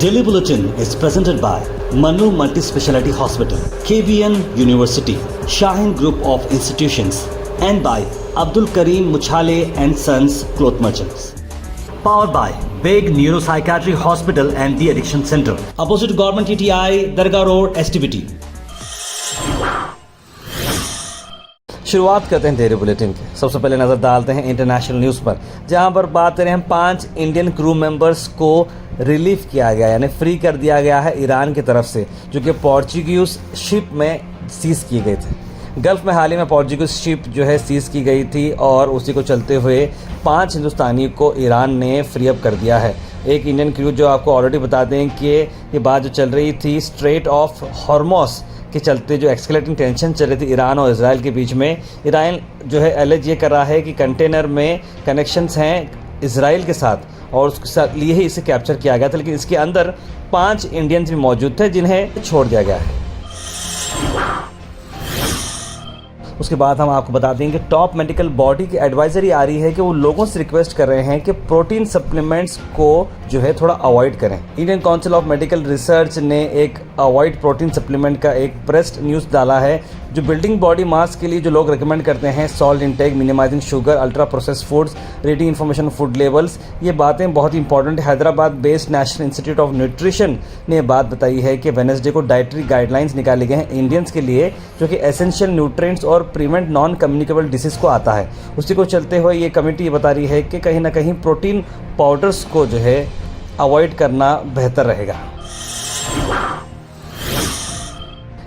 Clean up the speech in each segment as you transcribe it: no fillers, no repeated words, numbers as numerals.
Daily Bulletin is presented by Manu Multi-Speciality Hospital, KBN University, Shaheen Group of Institutions, and by Abdul Karim Muchale and Sons Cloth Merchants. Powered by Big Neuropsychiatry Hospital and The Addiction Center, opposite Government TTI, Dargah Road, STBT. शुरुआत करते हैं daily bulletin की। सबसे पहले नज़र डालते हैं international news पर, जहां पर बात करें हम 5 इंडियन क्रू मेंबर्स को रिलीफ किया गया, यानी फ्री कर दिया गया है ईरान की तरफ से, जो कि पोर्चुगीज शिप में सीज किए गए थे। गल्फ में हाल ही में पोर्चुगीज शिप जो है सीज की गई थी और उसी को चलते हुए 5 हिंदुस्तानी को ईरान ने फ्री अप कर दिया है। एक इंडियन क्रू जो आपको ऑलरेडी बता दें कि ये बात जो चल रही थी स्ट्रेट ऑफ हॉर्मोस के चलते, जो एक्सकेलेटिंग टेंशन चल रही थी ईरान और इजराइल के बीच में, ईरान जो है एलिज ये कर रहा है कि कंटेनर में कनेक्शंस हैं इजराइल के साथ और उसके लिए ही इसे कैप्चर किया गया था, लेकिन इसके अंदर 5 इंडियंस भी मौजूद थे जिन्हें छोड़ दिया गया है। उसके बाद हम आपको बता देंगे टॉप मेडिकल बॉडी की एडवाइजरी आ रही है कि वो लोगों से रिक्वेस्ट कर रहे हैं कि प्रोटीन सप्लीमेंट्स को जो है थोड़ा अवॉइड करें। Indian council of medical research ने एक अवॉइड प्रोटीन सप्लीमेंट का एक प्रेस्ड न्यूज़ डाला है, जो बिल्डिंग बॉडी मास के लिए जो लोग रिकमेंड करते हैं salt intake, minimising sugar, ultra processed foods, reading information food labels, ये बातें बहुत इंपॉर्टेंट है। Hyderabad based National Institute of Nutrition ने बात बताई है कि वेडनेसडे को डाइटरी गाइडलाइंस निकाले गए हैं इंडियंस के लिए, जो कि एसेंशियल न्यूट्रिएंट्स और प्रिवेंट नॉन कम्युनिकेबल डिसीज को आता है। उसी को चलते हुए ये कमेटी ये बता रही है कि कहीं ना कहीं प्रोटीन पाउडर्स को जो है अवॉइड करना बेहतर रहेगा।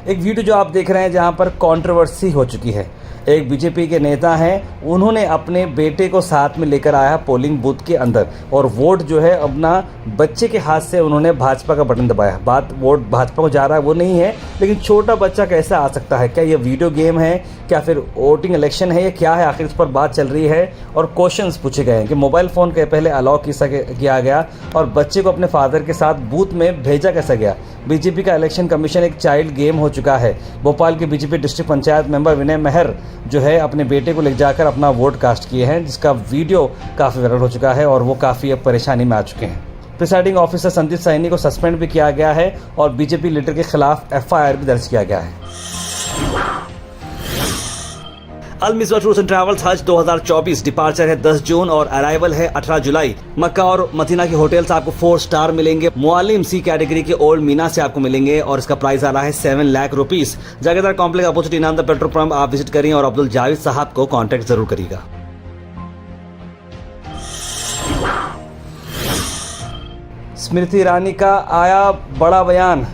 एक वीडियो जो आप देख रहे हैं जहां पर कंट्रोवर्सी हो चुकी है, एक बीजेपी के नेता हैं, उन्होंने अपने बेटे को साथ में लेकर आया पोलिंग बूथ के अंदर और वोट जो है अपना बच्चे के हाथ से उन्होंने भाजपा का बटन दबाया। बात वोट भाजपा को जा रहा है वो नहीं है, लेकिन छोटा बच्चा कैसे आ सकता है? क्या ये वीडियो गेम है, क्या फिर वोटिंग इलेक्शन है, या क्या है? आखिर इस पर बात चल रही है और क्वेश्चंस पूछे गए हैं कि मोबाइल फ़ोन के पहले अलाउ किया गया और बच्चे को अपने फादर के साथ बूथ में भेजा कैसा गया? बीजेपी का इलेक्शन कमीशन एक चाइल्ड गेम हो चुका है। भोपाल के बीजेपी डिस्ट्रिक्ट पंचायत मेंबर विनय मेहर जो है अपने बेटे को ले जाकर अपना वोट कास्ट किए हैं, जिसका वीडियो काफ़ी वायरल हो चुका है और वो काफ़ी अब परेशानी में आ चुके हैं। प्रिसाइडिंग ऑफिसर संदीप सैनी को सस्पेंड भी किया गया है और बीजेपी लीडर के खिलाफ FIR भी दर्ज किया गया है। अल मिसबा टूर्स एंड ट्रैवल्स हज 2024 डिपार्चर है 10 जून और अराइवल है 18 जुलाई। मक्का और मदीना के होटल्स आपको 4 स्टार मिलेंगे। मुआलिम C कैटेगरी के ओल्ड मीना से आपको मिलेंगे और इसका प्राइस आ रहा है 7 लाख रुपीस। जागीरदार कॉम्प्लेक्स अपोजिट इनाम द पेट्रोल पंप आप विजिट करिए और अब्दुल जावेद साहब को कॉन्टेक्ट जरूर करिएगा। स्मृति ईरानी का आया बड़ा बयान।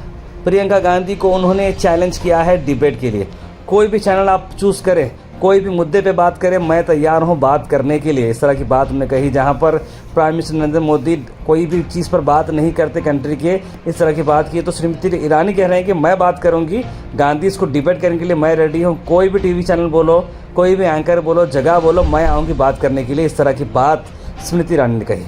प्रियंका गांधी को उन्होंने चैलेंज किया है डिबेट के लिए। कोई भी चैनल आप चूज़ करें, कोई भी मुद्दे पे बात करें, मैं तैयार हूं बात करने के लिए, इस तरह की बात उन्होंने कही। जहां पर प्राइम मिनिस्टर नरेंद्र मोदी कोई भी चीज़ पर बात नहीं करते कंट्री के, इस तरह की बात की, तो श्रीमती ईरानी कह रहे हैं कि मैं बात करूंगी, गांधी इसको डिबेट करने के लिए मैं रेडी हूं। कोई भी टीवी चैनल बोलो, कोई भी एंकर बोलो, जगह बोलो, मैं आऊँगी बात करने के लिए, इस तरह की बात स्मृति ईरानी ने कही।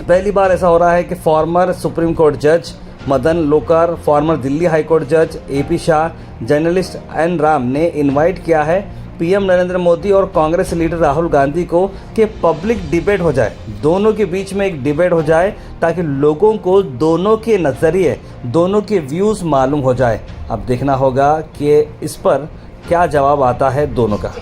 पहली बार ऐसा हो रहा है कि फॉर्मर सुप्रीम कोर्ट जज मदन लोकर, फॉर्मर दिल्ली हाई कोर्ट जज AP Shah, journalist N Ram ने इनवाइट किया है PM नरेंद्र मोदी और कांग्रेस लीडर राहुल गांधी को कि पब्लिक डिबेट हो जाए, दोनों के बीच में एक डिबेट हो जाए, ताकि लोगों को दोनों के नज़रिए, दोनों के व्यूज़ मालूम हो जाए। अब देखना होगा कि इस पर क्या जवाब आता है दोनों का।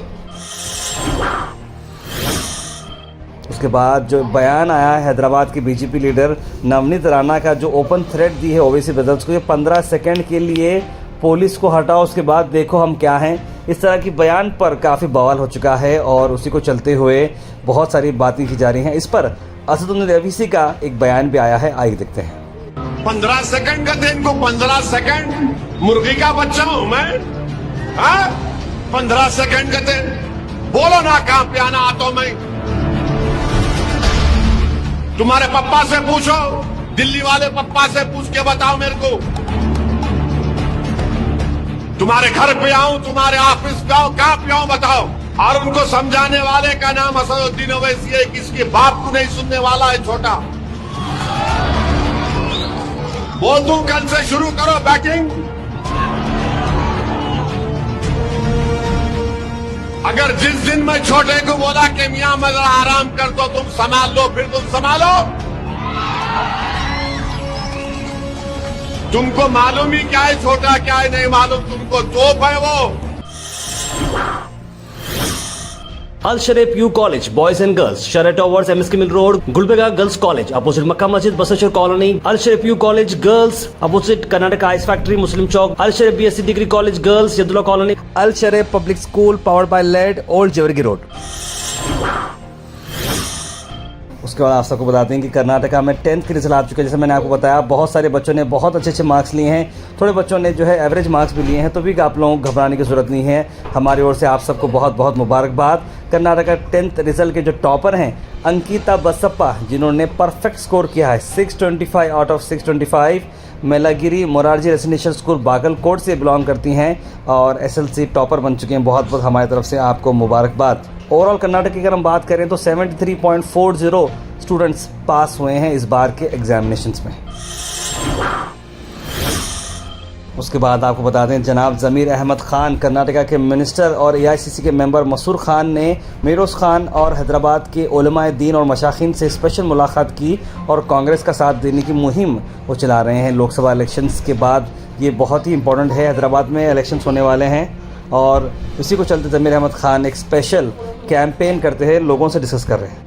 उसके बाद जो बयान आया है हैदराबाद के बीजेपी लीडर नवनीत राणा का, जो ओपन थ्रेट दी है ओवैसी ब्रदर्स को, ये 15 सेकंड के लिए पुलिस को हटाओ, उसके बाद देखो हम क्या हैं, इस तरह की बयान पर काफ़ी बवाल हो चुका है और उसी को चलते हुए बहुत सारी बातें की जा रही हैं। इस पर असदुद्दीन ओवैसी का एक बयान भी आया है, आइए देखते हैं। 15 सेकंड का दिन को 15 सेकंड मुर्गी का बच्चा हूं मैं? 15 सेकंड का दिन बोलो ना, कहां पे आना आता मैं? तुम्हारे पप्पा से पूछो, दिल्ली वाले पप्पा से पूछ के बताओ मेरे को। तुम्हारे घर पे आऊं, तुम्हारे ऑफिस पे आऊं, कहां पे आऊं बताओ। और उनको समझाने वाले का नाम असदुद्दीन ओवैसी है, किसके बाप को नहीं सुनने वाला है छोटा। बोल दूं कल से शुरू करो बैटिंग। अगर जिस दिन मैं छोटे को बोला कि मियां मैं जरा आराम कर दो, तुम संभाल लो, फिर तुम संभालो। तुमको मालूम ही क्या है छोटा, क्या है नहीं मालूम तुमको, तोप है वो। Al Sharif U college boys and girls, Shara towers, MSK mill road, Gulbarga girls college opposite Makka Masjid, Basaveshwar colony. Al Sharif U college girls opposite Karnataka ice factory, Muslim Chowk. Al Sharif BSc degree college girls, Yadulla colony. Al Sharif public school powered by led, old Jewargi road. उसके बाद आप सबको बताते हैं कि कर्नाटका में 10th के result आ चुके हैं। जैसे मैंने आपको बताया, बहुत सारे बच्चों ने बहुत अच्छे मार्क्स लिए हैं, थोड़े बच्चों ने जो है एवरेज मार्क्स भी लिए हैं, तो भी आप लोगों को घबराने की ज़रूरत नहीं है। हमारी ओर से आप सबको बहुत बहुत मुबारकबाद। कर्नाटका 10th रिजल्ट के जो टॉपर हैं अंकिता बसप्पा, जिन्होंने परफेक्ट स्कोर किया है 625 out of 625। Melagiri Morarji residential school Bagalkot से बिलोंग करती हैं और SLC टॉपर बन चुके हैं। बहुत बहुत हमारी तरफ से आपको मुबारकबाद। ओवरऑल कर्नाटक की अगर हम बात करें तो 73.40 स्टूडेंट्स पास हुए हैं इस बार के एग्जामिनेशंस में। उसके बाद आपको बता दें, जनाब ज़मीर अहमद ख़ान कर्नाटका के मिनिस्टर और AICC के मेंबर मसूर ख़ान ने मीरोज़ ख़ान और हैदराबाद के उलमाए दीन और मशाखीन से स्पेशल मुलाकात की और कांग्रेस का साथ देने की मुहिम वो चला रहे हैं। लोकसभा इलेक्शंस के बाद ये बहुत ही इंपॉर्टेंट है, हैदराबाद में इलेक्शंस होने वाले हैं और इसी को चलते ज़मीर अहमद ख़ान एक स्पेशल कैंपेन करते हैं, लोगों से डिस्कस कर रहे हैं।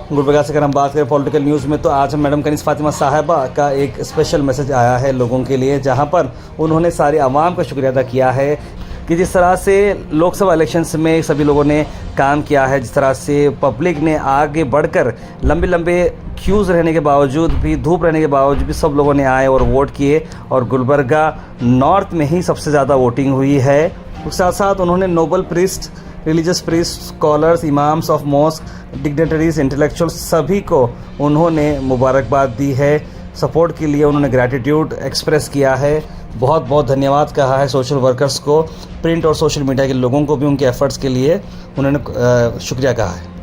गुलबर्गा से अगर हम बात करें पॉलिटिकल न्यूज़ में, तो आज हम मैडम कनीज़ फ़ातिमा साहिबा का एक स्पेशल मैसेज आया है लोगों के लिए, जहां पर उन्होंने सारे आवाम का शुक्रिया अदा किया है कि जिस तरह से लोकसभा इलेक्शंस में सभी लोगों ने काम किया है, जिस तरह से पब्लिक ने आगे बढ़कर लंबे लंबे क्यूज़ रहने के बावजूद भी, धूप रहने के बावजूद भी सब लोगों ने आए और वोट किए और गुलबर्गा नॉर्थ में ही सबसे ज़्यादा वोटिंग हुई है। उसके साथ साथ उन्होंने noble priest, religious priest, scholars, imams of mosque, dignitaries, intellectuals सभी को उन्होंने मुबारकबाद दी है। सपोर्ट के लिए उन्होंने ग्रैटिट्यूड एक्सप्रेस किया है, बहुत बहुत धन्यवाद कहा है सोशल वर्कर्स को, प्रिंट और सोशल मीडिया के लोगों को भी उनके एफर्ट्स के लिए उन्होंने शुक्रिया कहा है।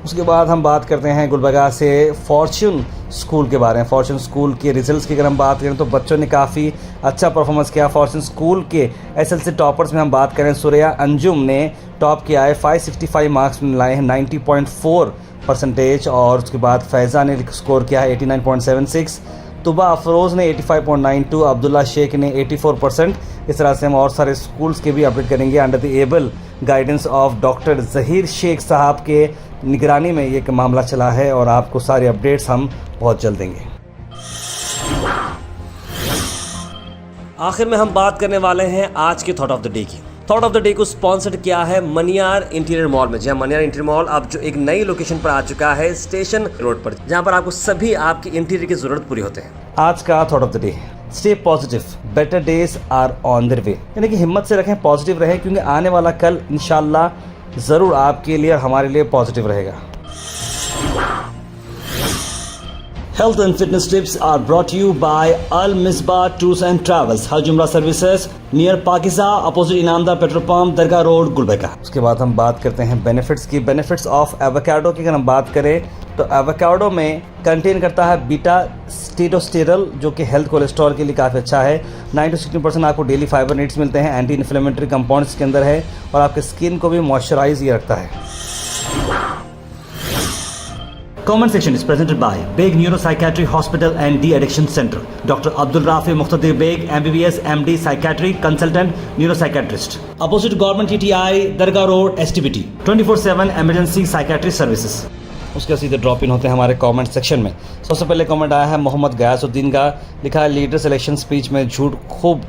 उसके बाद हम बात करते हैं गुलबर्गा से फॉर्च्यून स्कूल के बारे में। फॉर्च्यून स्कूल के रिजल्ट्स की अगर हम बात करें तो बच्चों ने काफ़ी अच्छा परफॉर्मेंस किया। फॉर्च्यून स्कूल के SLC टॉपर्स में हम बात करें, सुरैया अंजुम ने टॉप किया है, 565 मार्क्स लाए हैं, 90.4% और उसके बाद फैज़ा ने स्कोर किया है 89.76, तुबा अफरोज़ ने 85.92, अब्दुल्ला शेख ने 84%। इस तरह से हम और सारे स्कूल्स के भी अपडेट करेंगे under the able guidance of doctor Zaheer Shaikh sahab के निगरानी में ये मामला चला है और आपको सारे अपडेट्स हम बहुत जल्द देंगे। आखिर में हम बात करने वाले हैं आज के थॉट ऑफ द डे की। थॉट ऑफ द डे को स्पॉन्सर्ड किया है मनियार इंटीरियर मॉल में। जहां मनियार इंटीरियर मॉल अब जो एक नई लोकेशन पर आ चुका है स्टेशन रोड पर, जहां पर आपको सभी आपकी इंटीरियर की जरूरत पूरी होते हैं। आज का thought of the day, stay positive, better days are on their way. यानी कि हिम्मत से रखें, पॉजिटिव रहें, क्योंकि आने वाला कल इंशाल्लाह ज़रूर आपके लिए और हमारे लिए पॉजिटिव रहेगा। Health and fitness tips are brought to you by Al Misbah Tours and Travels, Hajj Umrah Services, near Pakiza, opposite Inamda Petrol Pump, Dargah road, Gulbarga. उसके बाद हम बात करते हैं बेनिफिट्स की। बेनिफिट्स ऑफ एवोकाडो की अगर हम बात करें तो एवोकाडो में कंटेन करता है बीटा स्टेटोस्टेरल, जो कि हेल्थ कोलेस्ट्रॉल के लिए काफ़ी अच्छा है। 9-16% आपको डेली फाइबर नीड्स मिलते हैं, एंटी इन्फ्लेमेटरी कंपाउंड्स के अंदर है और आपके स्किन को भी मॉइस्चराइज ये रखता है। Comment section is presented by Beg Neuropsychiatry Hospital and De-Addiction Center. Dr. Abdul Rafi Muqtadir Beg, MBBS, MD, Psychiatry, Consultant, Neuropsychiatrist. Opposite Government TTI, Dargah Road, STBT. 24/7 Emergency Psychiatry Services. उसके सीधे drop in होते हैं हमारे comment section में। सबसे पहले comment आया है मोहम्मद गयासुद्दीन का, लिखा है लीडर्स इलेक्शन स्पीच में झूठ खूब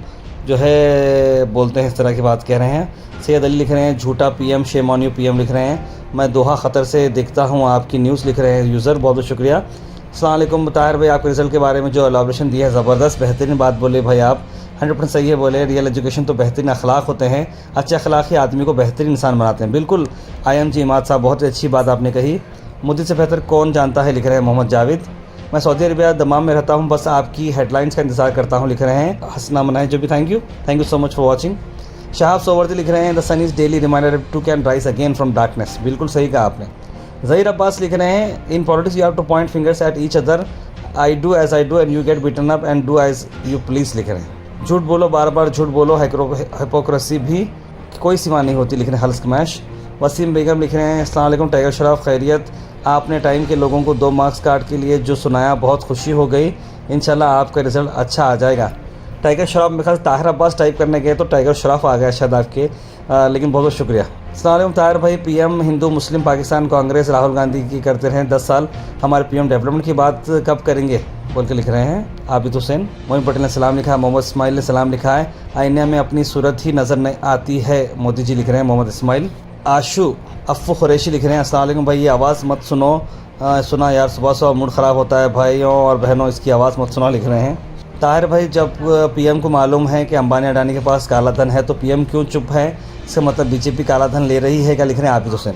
जो है बोलते हैं, इस तरह की बात कह रहे हैं। सैयद अली लिख रहे हैं झूठा PM, shame on you PM लिख रहे हैं। मैं दोहा ख़तर से देखता हूँ आपकी न्यूज़ लिख रहे हैं यूज़र, बहुत बहुत शुक्रिया। अस्सलाम वालेकुम ताहिर भाई, आपके रिज़ल्ट के बारे में जो एलाबोरेशन दिया है ज़बरदस्त, बेहतरीन बात बोले भाई आप, 100% सही है बोले। रियल एजुकेशन तो बेहतरीन अखलाक होते हैं, अच्छे अखलाक ही आदमी को बेहतरीन इंसान बनाते हैं। बिल्कुल IMG इमाद साहब, बहुत अच्छी बात आपने कही। मोदी से बेहतर कौन जानता है लिख रहे हैं मोहम्मद जावेद। मैं सऊदी अरबिया दमाम में रहता हूँ, बस आपकी हेडलाइंस का इंतज़ार करता हूँ लिख रहे हैं हसना मनाए जो भी, thank you so much for watching. Shahab Sohrawardi लिख रहे हैं the sun is daily reminder to can rise again from darkness, बिल्कुल सही कहा आपने। ज़हीर अब्बास लिख रहे हैं in politics you have to point fingers at each other I do as I do and you get beaten up and do as you please लिख रहे हैं। झूठ बोलो, बार बार झूठ बोलो, हिपोक्रेसी भी कोई सीमा नहीं होती, लिख रहे हैं हल स्मैश। वसीम बेगम लिख रहे हैं अस्सलाम वालेकुम टाइगर शराफ, खैरियत। आपने टाइम के लोगों को 2 मार्क्स कार्ड के लिए जो सुनाया बहुत खुशी हो गई, इंशाल्लाह आपका रिज़ल्ट अच्छा आ जाएगा। टाइगर शराफ मेरे ख्याल ताहिर अब्बास टाइप करने गए तो टाइगर शराफ आ गया शायद आपके, लेकिन बहुत बहुत शुक्रिया। अस्सलाम वालेकुम ताहिर भाई, पीएम हिंदू मुस्लिम पाकिस्तान कांग्रेस राहुल गांधी की करते रहे 10 साल, हमारे पीएम डेवलपमेंट की बात कब करेंगे बोल के लिख रहे हैं आबिद हुसैन। मोइन पटेल ने सलाम लिखा है, मोहम्मद इस्माइल ने सलाम लिखा है, आईने में अपनी सूरत ही नज़र नहीं आती है मोदी जी लिख रहे हैं मोहम्मद इस्माइल। आशु अफ़्फ़ू कुरैशी लिख रहे हैं अस्सलाम वालेकुम भाई, ये आवाज़ मत सुनो, सुना यार सुबह सुबह मूड ख़राब होता है, भाइयों और बहनों इसकी आवाज़ मत सुना लिख रहे हैं। ताहिर भाई, जब पीएम को मालूम है कि अंबानी अडानी के पास काला धन है तो पीएम क्यों चुप है, इसका मतलब बीजेपी काला धन ले रही है क्या लिख रहे हैं आबिद हुसैन।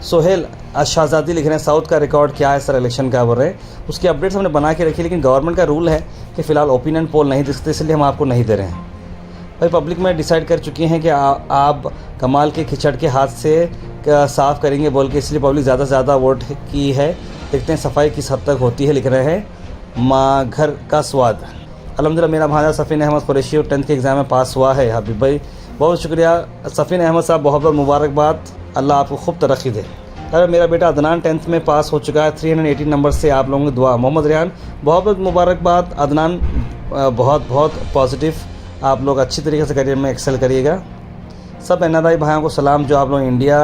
सोहेल शाहजादी लिख रहे हैं साउथ का रिकॉर्ड क्या है सर इलेक्शन का बोल रहे हैं, उसकी अपडेट्स हमने बना के रखी, लेकिन गवर्नमेंट का रूल है कि फ़िलहाल ओपिनियन पोल नहीं दिखते, इसलिए हम आपको नहीं दे रहे हैं। भाई पब्लिक में डिसाइड कर चुकी हैं कि आप कमाल के खिचड़ के हाथ से साफ़ करेंगे बोल के, इसलिए पब्लिक ज़्यादा से ज़्यादा वोट की है, देखते हैं सफाई किस हद तक होती है लिख रहे हैं माँ घर का स्वाद। अल्हम्दुलिल्लाह मेरा भांजा सफ़ीन अहमद कुरैशी 10th के एग्ज़ाम में पास हुआ है। हबीब भाई बहुत शुक्रिया सफ़ीन अहमद साहब, बहुत बहुत मुबारकबाद, अल्लाह आपको खूब तरक्की दे। अरे मेरा बेटा अदनान 10th में पास हो चुका है 318 नंबर से, आप लोगों की दुआ। मोहम्मद रियान बहुत बहुत मुबारकबाद, अदनान बहुत बहुत पॉजिटिव, आप लोग अच्छी तरीके से करियर में एक्सेल करिएगा। सब NRI भाइयों को सलाम जो आप लोग इंडिया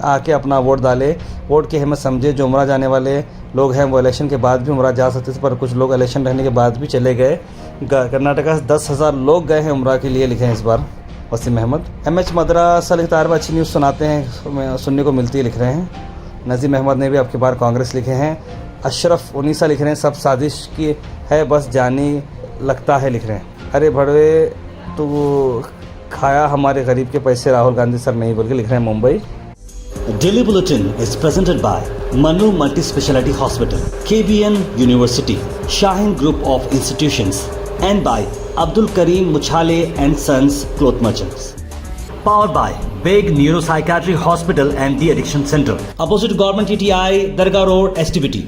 आके अपना वोट डाले, वोट की अहमियत समझे। जो उम्रा जाने वाले लोग हैं वो इलेक्शन के बाद भी उम्रा जा सकते थे, पर कुछ लोग इलेक्शन रहने के बाद भी चले गए। कर्नाटका से 10,000 लोग गए हैं उम्रा के लिए लिखे हैं इस बार वसीम अहमद। MH मदरसा लिखता है अच्छी न्यूज़ सुनाते हैं, सुनने को मिलती है लिख रहे हैं। नज़ीम अहमद ने भी आपके बार कांग्रेस लिखे हैं। अशरफ उनीसा लिख रहे हैं सब साजिश की है बस जानी लगता है लिख रहे हैं। अरे भड़वे तो खाया हमारे गरीब के पैसे राहुल गांधी सर नहीं बोल के लिख रहे हैं Mumbai. Daily Bulletin is presented by Manu Multi Speciality Hospital, KBN University, Shaheen Group of Institutions, and by Abdul Karim Muchale and Sons Cloth Merchants. Powered by Big Neuropsychiatry Hospital and the Addiction Center, opposite Government TTI, Darga Road, STBT.